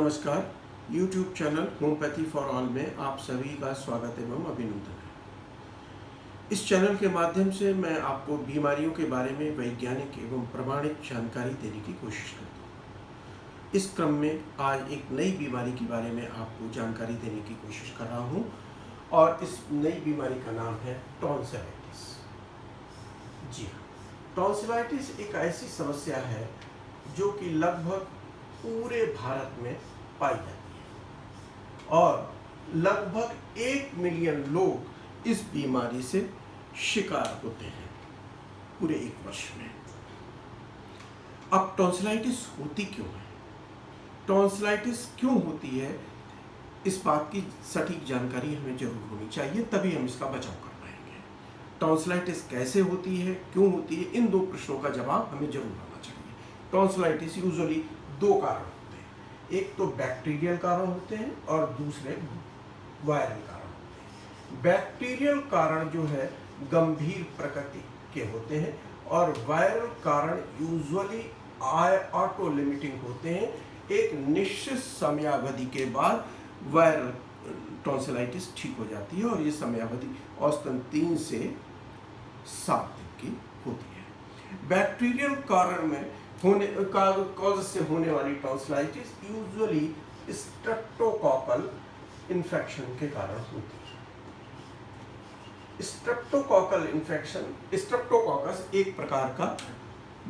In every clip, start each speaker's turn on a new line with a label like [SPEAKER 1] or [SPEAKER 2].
[SPEAKER 1] नमस्कार। YouTube channel homeopathy for all में आप सभी का स्वागत एवं अभिनंदन है। इस चैनल के माध्यम से मैं आपको बीमारियों के बारे में वैज्ञानिक एवं प्रमाणित जानकारी देने की कोशिश करता हूँ। इस क्रम में आज एक नई बीमारी के बारे में आपको जानकारी देने की कोशिश कर रहा हूँ और इस नई बीमारी का नाम है टॉन्सिलाइटिस। जी हाँ, टॉन्सिलाइटिस एक ऐसी समस्या है जो कि लगभग पूरे भारत में पाई जाती है और लगभग 1 मिलियन लोग इस बीमारी से शिकार होते हैं पूरे एक वर्ष में। अब टॉन्सिलाइटिस होती क्यों है? टॉन्सिलाइटिस क्यों होती है, इस बात की सटीक जानकारी हमें जरूर होनी चाहिए, तभी हम इसका बचाव कर पाएंगे। टॉन्सिलाइटिस कैसे होती है, क्यों होती है, इन दो प्रश्नों का जवाब हमें जरूर होना चाहिए। टॉन्सिलाइटिस यूजुअली दो कारण होते हैं, एक तो बैक्टीरियल कारण होते हैं और दूसरे वायरल कारण होते हैं। बैक्टीरियल कारण जो है गंभीर प्रकृति के होते हैं और वायरल कारण यूजुअली ऑटो लिमिटिंग होते हैं। एक निश्चित समयावधि के बाद वायरल टॉन्सिलाइटिस ठीक हो जाती है और ये समयावधि औसतन 3 से 7 दिन की होती है। बैक्टीरियल कारण में कॉज से होने वाली टॉन्सिलाइटिस यूजुअली स्ट्रेप्टोकॉकल इन्फेक्शन के कारण होती है। स्ट्रेप्टोकॉकल इन्फेक्शन, स्ट्रेप्टोकॉकस एक प्रकार का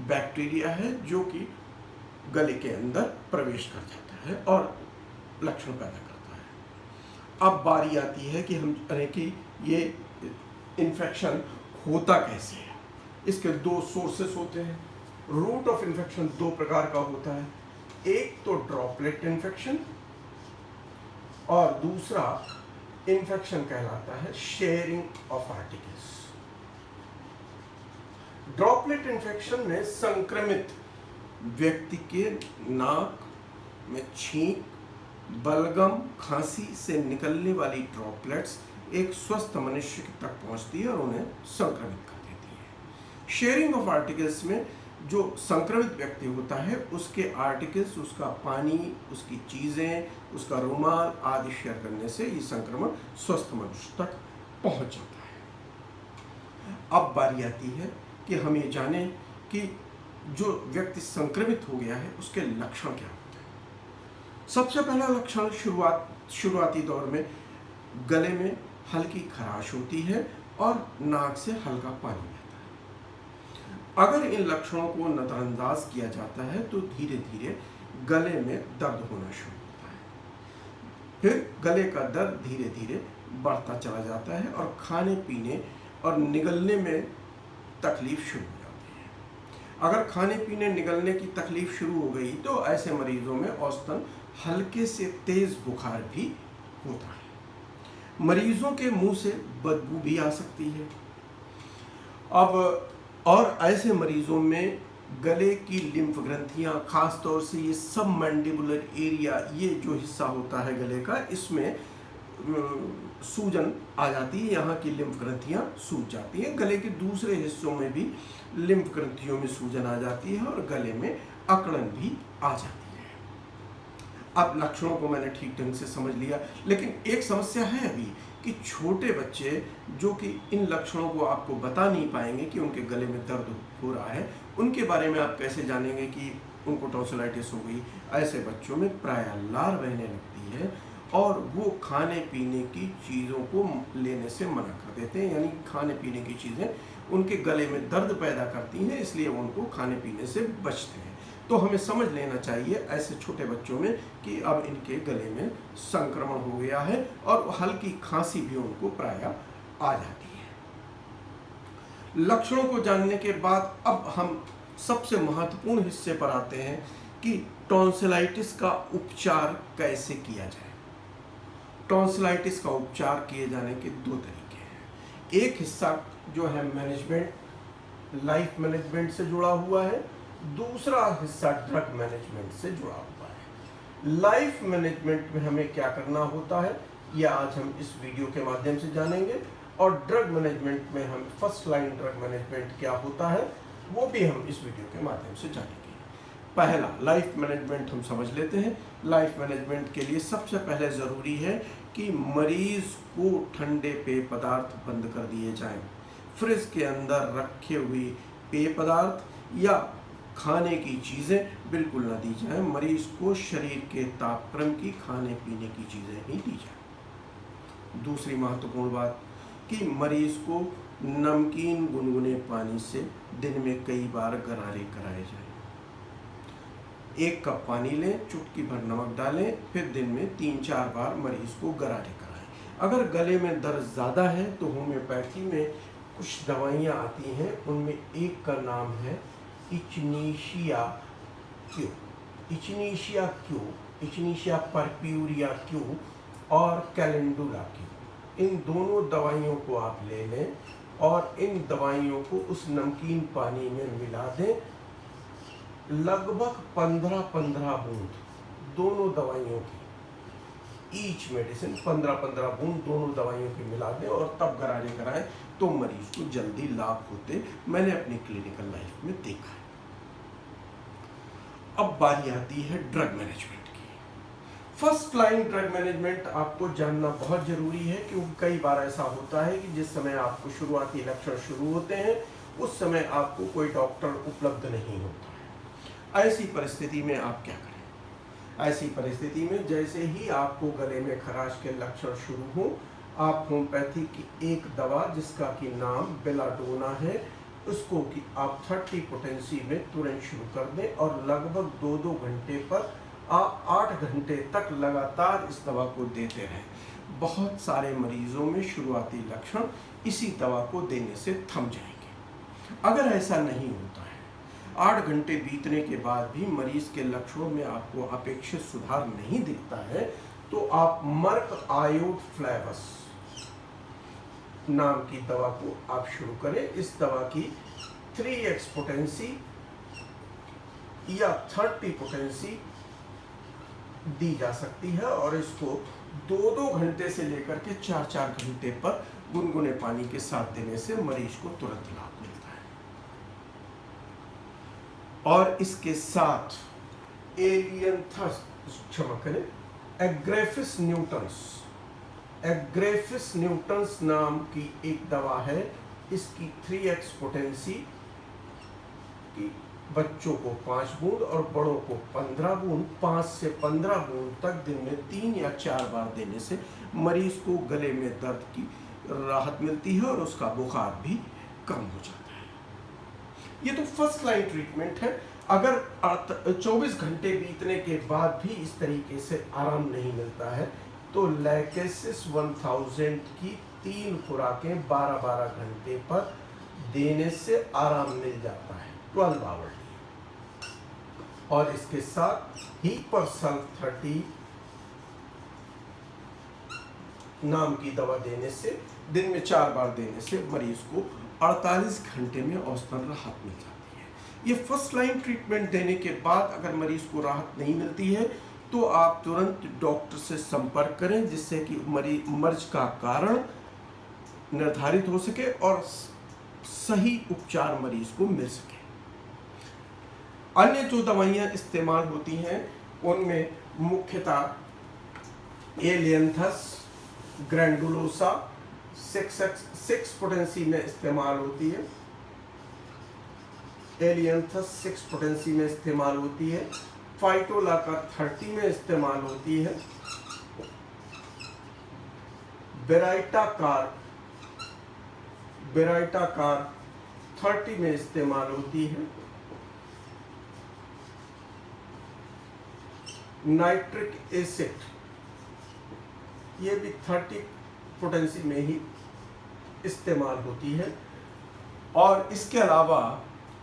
[SPEAKER 1] बैक्टीरिया है जो कि गले के अंदर प्रवेश कर जाता है और लक्षण पैदा करता है। अब बारी आती है कि हम जानें कि ये इन्फेक्शन होता कैसे है। इसके दो सोर्सेस होते हैं। रूट ऑफ इन्फेक्शन दो प्रकार का होता है, एक तो ड्रॉपलेट इन्फेक्शन और दूसरा इन्फेक्शन कहलाता है sharing of articles. Droplet infection में संक्रमित व्यक्ति के नाक में छींक, बलगम, खांसी से निकलने वाली ड्रॉपलेट्स एक स्वस्थ मनुष्य तक पहुंचती है और उन्हें संक्रमित कर देती है। शेयरिंग ऑफ आर्टिकल्स में जो संक्रमित व्यक्ति होता है उसके आर्टिकल्स, उसका पानी, उसकी चीज़ें, उसका रुमाल आदि शेयर करने से ये संक्रमण स्वस्थ मनुष्य तक पहुंच जाता है। अब बारी आती है कि हम ये जानें कि जो व्यक्ति संक्रमित हो गया है उसके लक्षण क्या होते हैं। सबसे पहला लक्षण शुरुआती दौर में गले में हल्की खराश होती है और नाक से हल्का पानी बहता है। अगर इन लक्षणों को नजरअंदाज किया जाता है तो धीरे धीरे गले में दर्द होना शुरू होता है। फिर गले का दर्द धीरे धीरे बढ़ता चला जाता है और खाने पीने और निगलने में तकलीफ शुरू हो जाती है। अगर खाने पीने निगलने की तकलीफ शुरू हो गई तो ऐसे मरीजों में औसतन हल्के से तेज बुखार भी होता है। मरीजों के मुंह से बदबू भी आ सकती है। और ऐसे मरीजों में गले की लिम्फ ग्रंथियां, खास तौर से ये सब मैंडिबुलर एरिया, ये जो हिस्सा होता है गले का, इसमें सूजन आ जाती है। यहाँ की लिम्फ ग्रंथियां सूज जाती हैं। गले के दूसरे हिस्सों में भी लिम्फ ग्रंथियों में सूजन आ जाती है और गले में अकड़न भी आ जाती है। अब लक्षणों को मैंने ठीक ढंग से समझ लिया, लेकिन एक समस्या है अभी कि छोटे बच्चे जो कि इन लक्षणों को आपको बता नहीं पाएंगे कि उनके गले में दर्द हो रहा है, उनके बारे में आप कैसे जानेंगे कि उनको टॉन्सिलाइटिस हो गई। ऐसे बच्चों में प्रायः लार बहने लगती है और वो खाने पीने की चीज़ों को लेने से मना कर देते हैं, यानी खाने पीने की चीज़ें उनके गले में दर्द पैदा करती हैं, इसलिए वो उनको खाने पीने से बचते हैं। तो हमें समझ लेना चाहिए ऐसे छोटे बच्चों में कि अब इनके गले में संक्रमण हो गया है और हल्की खांसी भी उनको प्रायः आ जाती है। लक्षणों को जानने के बाद अब हम सबसे महत्वपूर्ण हिस्से पर आते हैं कि टॉन्सिलाइटिस का उपचार कैसे किया जाए। टॉन्सिलाइटिस का उपचार किए जाने के दो तरीके हैं। एक हिस्सा जो है मैनेजमेंट, लाइफ मैनेजमेंट से जुड़ा हुआ है, दूसरा हिस्सा ड्रग मैनेजमेंट से जुड़ा हुआ है। लाइफ मैनेजमेंट में हमें क्या करना होता है यह आज हम इस वीडियो के माध्यम से जानेंगे और ड्रग मैनेजमेंट में हम फर्स्ट लाइन ड्रग मैनेजमेंट क्या होता है वो भी हम इस वीडियो के माध्यम से जानेंगे। पहला लाइफ मैनेजमेंट हम समझ लेते हैं। लाइफ मैनेजमेंट के लिए सबसे पहले ज़रूरी है कि मरीज़ को ठंडे पेय पदार्थ बंद कर दिए जाएं। फ्रिज के अंदर रखे हुए पेय पदार्थ या खाने की चीज़ें बिल्कुल ना दी जाएं। मरीज़ को शरीर के तापक्रम की खाने पीने की चीज़ें ही दी जाएं। दूसरी महत्वपूर्ण बात कि मरीज़ को नमकीन गुनगुने पानी से दिन में कई बार गरारे कराए जाएं। 1 कप पानी लें, चुटकी भर नमक डालें, फिर दिन में 3-4 बार मरीज़ को गरारे कराएं। अगर गले में दर्द ज़्यादा है तो होम्योपैथी में कुछ दवाइयाँ आती हैं, उनमें एक का नाम है इचनीशिया क्यू, इचनीशिया परप्यूरिया क्यू और कैलेंडुला क्यू। इन दोनों दवाइयों को आप ले लें और इन दवाइयों को उस नमकीन पानी में मिला दें। लगभग 15-15 बूंद दोनों दवाइयों की, ईच मेडिसिन 15-15 बूंद दोनों दवाइयों की मिला दें और तब गरारे कराएं तो मरीज को जल्दी लाभ होते मैंने अपनी क्लिनिकल लाइफ में देखा है। अब बारी आती है ड्रग मैनेजमेंट की। फर्स्ट लाइन ड्रग मैनेजमेंट आपको जानना बहुत जरूरी है, क्योंकि कई बार ऐसा होता है कि जिस समय आपको शुरुआती लक्षण शुरू होते हैं उस समय आपको कोई डॉक्टर उपलब्ध नहीं होता है। ऐसी परिस्थिति में आप क्या करें? ऐसी परिस्थिति में जैसे ही आपको गले में खराश के लक्षण शुरू हो, आप होम्योपैथी की एक दवा जिसका कि नाम बेलाडोना है, उसको कि आप 30 पोटेंसी में तुरंत शुरू कर दें और लगभग 2-2 घंटे पर आप 8 घंटे तक लगातार इस दवा को देते रहें। बहुत सारे मरीजों में शुरुआती लक्षण इसी दवा को देने से थम जाएंगे। अगर ऐसा नहीं होता है, 8 घंटे बीतने के बाद भी मरीज के लक्षणों में आपको अपेक्षित सुधार नहीं दिखता है, तो आप मर्क आयोड फ्लेवस नाम की दवा को आप शुरू करें। इस दवा की 3x पोटेंसी या 30 पोटेंसी दी जा सकती है और इसको 2-2 घंटे से लेकर के 4-4 घंटे पर गुनगुने पानी के साथ देने से मरीज को तुरंत लाभ मिलता है। और इसके साथ एग्रेफिस न्यूटन्स नाम की एक दवा है। इसकी 3x पोटेंसी की बच्चों को 5 बूंद और बड़ों को 15 बूंद, 5 से 15 बूंद तक दिन में 3 या 4 बार देने से मरीज को गले में दर्द की राहत मिलती है और उसका बुखार भी कम हो जाता है। ये तो फर्स्ट लाइन ट्रीटमेंट है। अगर 24 घंटे बीतने के बाद भी इस तरीके से आराम नहीं मिलता है तो लैकेसिस 1000 की 3 खुराकें 12-12 घंटे पर देने से आराम मिल जाता है, 12 आवर। और इसके साथ हीपरसल्फ 30 नाम की दवा देने से, दिन में 4 बार देने से मरीज को 48 घंटे में औसतन राहत मिल जाती है। ये फर्स्ट लाइन ट्रीटमेंट देने के बाद अगर मरीज को राहत नहीं मिलती है तो आप तुरंत डॉक्टर से संपर्क करें, जिससे कि मर्ज का कारण निर्धारित हो सके और सही उपचार मरीज को मिल सके। अन्य जो दवाइयाँ इस्तेमाल होती हैं उनमें मुख्यतः एलियंथस ग्रैंडुलोसा 6 पोटेंसी में इस्तेमाल होती है। एलियंथस 6 पोटेंसी में इस्तेमाल होती है। फाइटोलाका 30 में इस्तेमाल होती है। बेराइटाकार 30 में इस्तेमाल होती है। नाइट्रिक एसिड ये भी 30 पोटेंसी में ही इस्तेमाल होती है। और इसके अलावा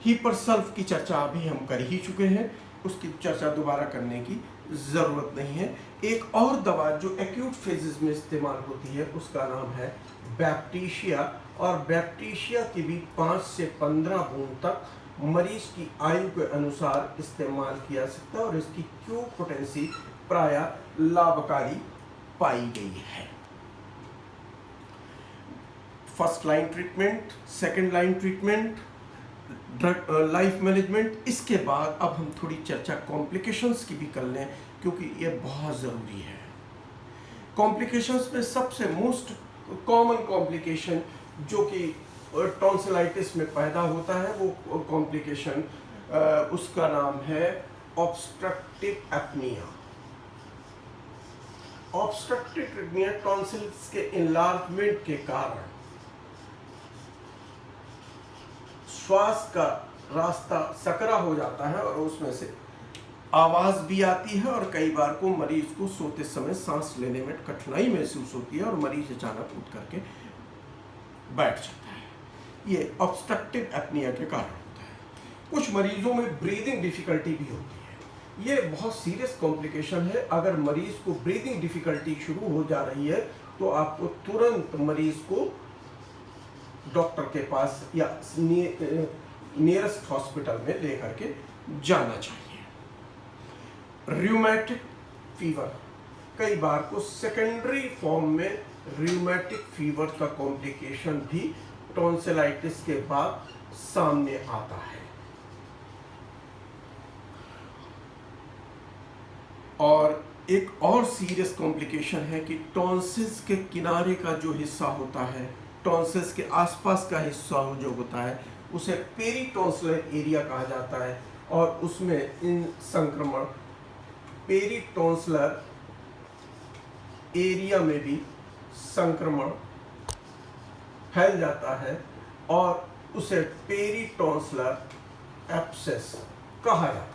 [SPEAKER 1] हीपरसल्फ की चर्चा अभी हम कर ही चुके हैं, उसकी चर्चा दोबारा करने की ज़रूरत नहीं है। एक और दवा जो एक्यूट फेजेस में इस्तेमाल होती है उसका नाम है बैप्टीशिया, और बैप्टीशिया की भी 5 से 15 बूंद तक मरीज की आयु के अनुसार इस्तेमाल किया सकता है और इसकी क्यू पोटेंसी प्रायः लाभकारी पाई गई है। First line treatment, second line treatment, drug life management. इसके बाद अब हम थोड़ी चर्चा कॉम्प्लिकेशंस की भी कर लें, क्योंकि ये बहुत ज़रूरी है। कॉम्प्लिकेशंस में सबसे मोस्ट कॉमन कॉम्प्लिकेशन जो कि टॉन्सिलाइटिस में पैदा होता है, वो कॉम्प्लिकेशन उसका नाम है obstructive apnoea. Obstructive apnoea tonsils के इनलार्जमेंट के कारण श्वास का रास्ता सकरा हो जाता है और उसमें से आवाज़ भी आती है, और कई बार को मरीज को सोते समय सांस लेने में कठिनाई महसूस होती है और मरीज अचानक उठ करके बैठ जाता है। ये ऑब्स्ट्रक्टिव एपनिया के कारण होता है। कुछ मरीजों में ब्रीदिंग डिफिकल्टी भी होती है। ये बहुत सीरियस कॉम्प्लिकेशन है। अगर मरीज को ब्रीदिंग डिफिकल्टी शुरू हो जा रही है तो आपको तुरंत मरीज को डॉक्टर के पास या नियरेस्ट हॉस्पिटल में लेकर के जाना चाहिए। रियूमेटिक फीवर, कई बार को सेकेंडरी फॉर्म में रियूमेटिक फीवर का कॉम्प्लिकेशन भी टॉन्सिलाइटिस के बाद सामने आता है। और एक और सीरियस कॉम्प्लिकेशन है कि टॉन्सिल्स के किनारे का जो हिस्सा होता है, टॉन्सिल्स के आसपास का हिस्सा जो होता है, उसे पेरीटॉन्सिलर एरिया कहा जाता है, और उसमें इन संक्रमण पेरीटॉन्सिलर एरिया में भी संक्रमण फैल जाता है और उसे पेरीटॉन्सिलर एब्सेस कहा जाता है।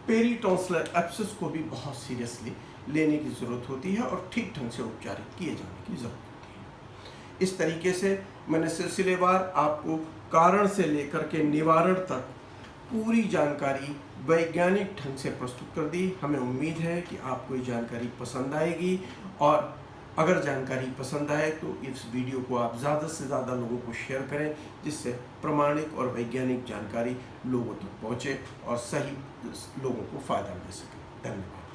[SPEAKER 1] पेरीटॉन्सिलर एब्सेस को भी बहुत सीरियसली लेने की ज़रूरत होती है और ठीक ढंग से उपचारित किए जाने की ज़रूरत होती है। इस तरीके से मैंने सिलसिलेवार आपको कारण से लेकर के निवारण तक पूरी जानकारी वैज्ञानिक ढंग से प्रस्तुत कर दी। हमें उम्मीद है कि आपको ये जानकारी पसंद आएगी, और अगर जानकारी पसंद आए तो इस वीडियो को आप ज़्यादा से ज़्यादा लोगों को शेयर करें, जिससे प्रमाणिक और वैज्ञानिक जानकारी लोगों तक पहुँचे और सही लोगों को फ़ायदा मिल सके। धन्यवाद।